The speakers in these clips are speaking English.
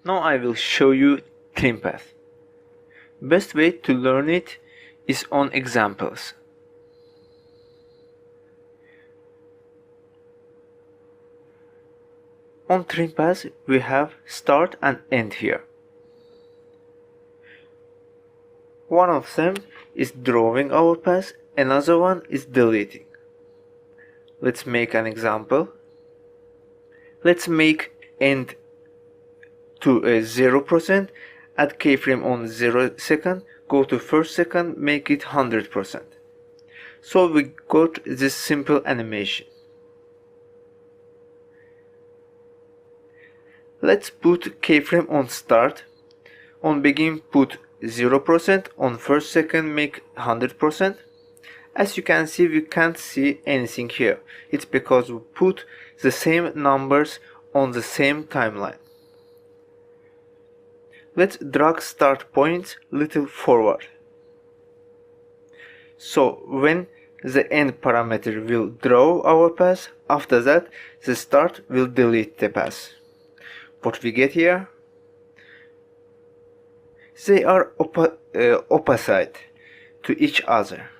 Now I will show you trim path. Best way to learn it is on examples. On trim path we have start and end here. One of them is drawing our path, another one is deleting. Let's make an example. Let's make end to 0%, add keyframe on 0 second, go to first second, make it 100%. So we got this simple animation. Let's put keyframe on start, on begin put 0%, on first second make 100%. As you can see, we can't see anything here. It's because we put the same numbers on the same timeline. Let's drag start points little forward. So when the end parameter will draw our path, after that the start will delete the path. What we get here? They are opposite to each other.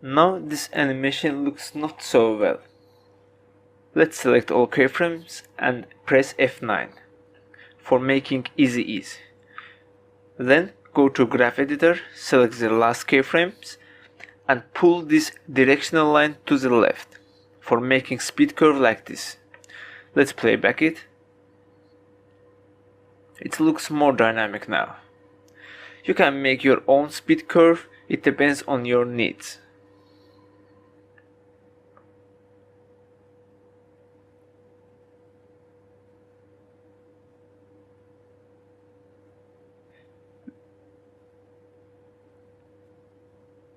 Now this animation looks not so well. Let's select all keyframes and press F9 for making easy ease. Then go to graph editor, select the last keyframes and pull this directional line to the left for making speed curve like this. Let's play back it. It looks more dynamic now. You can make your own speed curve, it depends on your needs.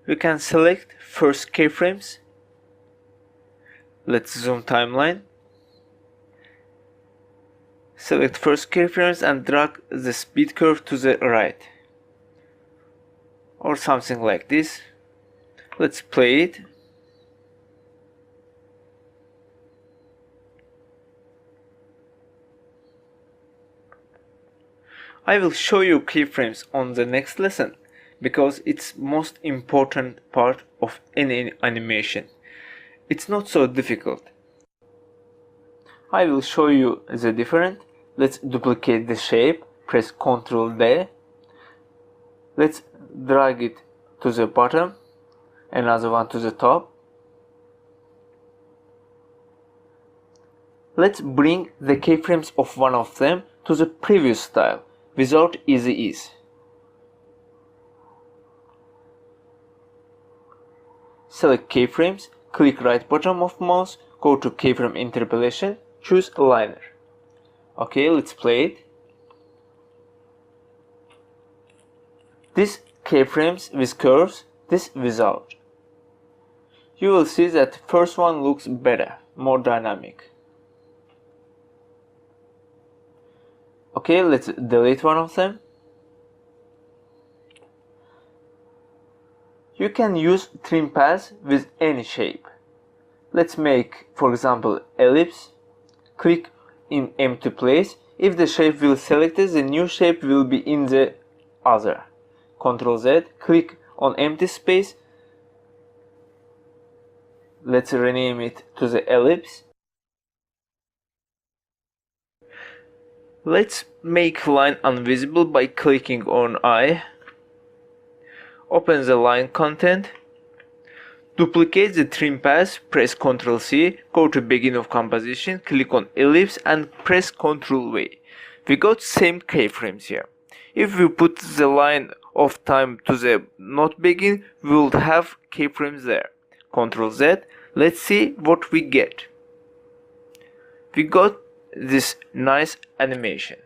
We can select first keyframes. Let's zoom timeline. Select first keyframes and drag the speed curve to the right. Or something like this. Let's play it. I will show you keyframes on the next lesson because it's most important part of any animation. It's not so difficult. I will show you the different. Let's duplicate the shape, press Ctrl D. Let's drag it to the bottom, another one to the top. Let's bring the keyframes of one of them to the previous style without easy ease. Select keyframes, click right bottom of mouse, go to keyframe interpolation, choose liner. Okay, let's play it. This keyframes with curves, this without. You will see that first one looks better, more dynamic. Okay, let's delete one of them. You can use trim paths with any shape. Let's make, for example, ellipse. Click in empty place. If the shape will selected, the new shape will be in the other. Ctrl Z, click on empty space. Let's rename it to the ellipse. Let's make line invisible by clicking on I. Open the line content. Duplicate the trim path, press Ctrl C, go to begin of composition, click on ellipse and press Ctrl V. We got same keyframes here. If we put the line of time to the not begin, we will have keyframes there. Ctrl Z. Let's see what we get. We got this nice animation.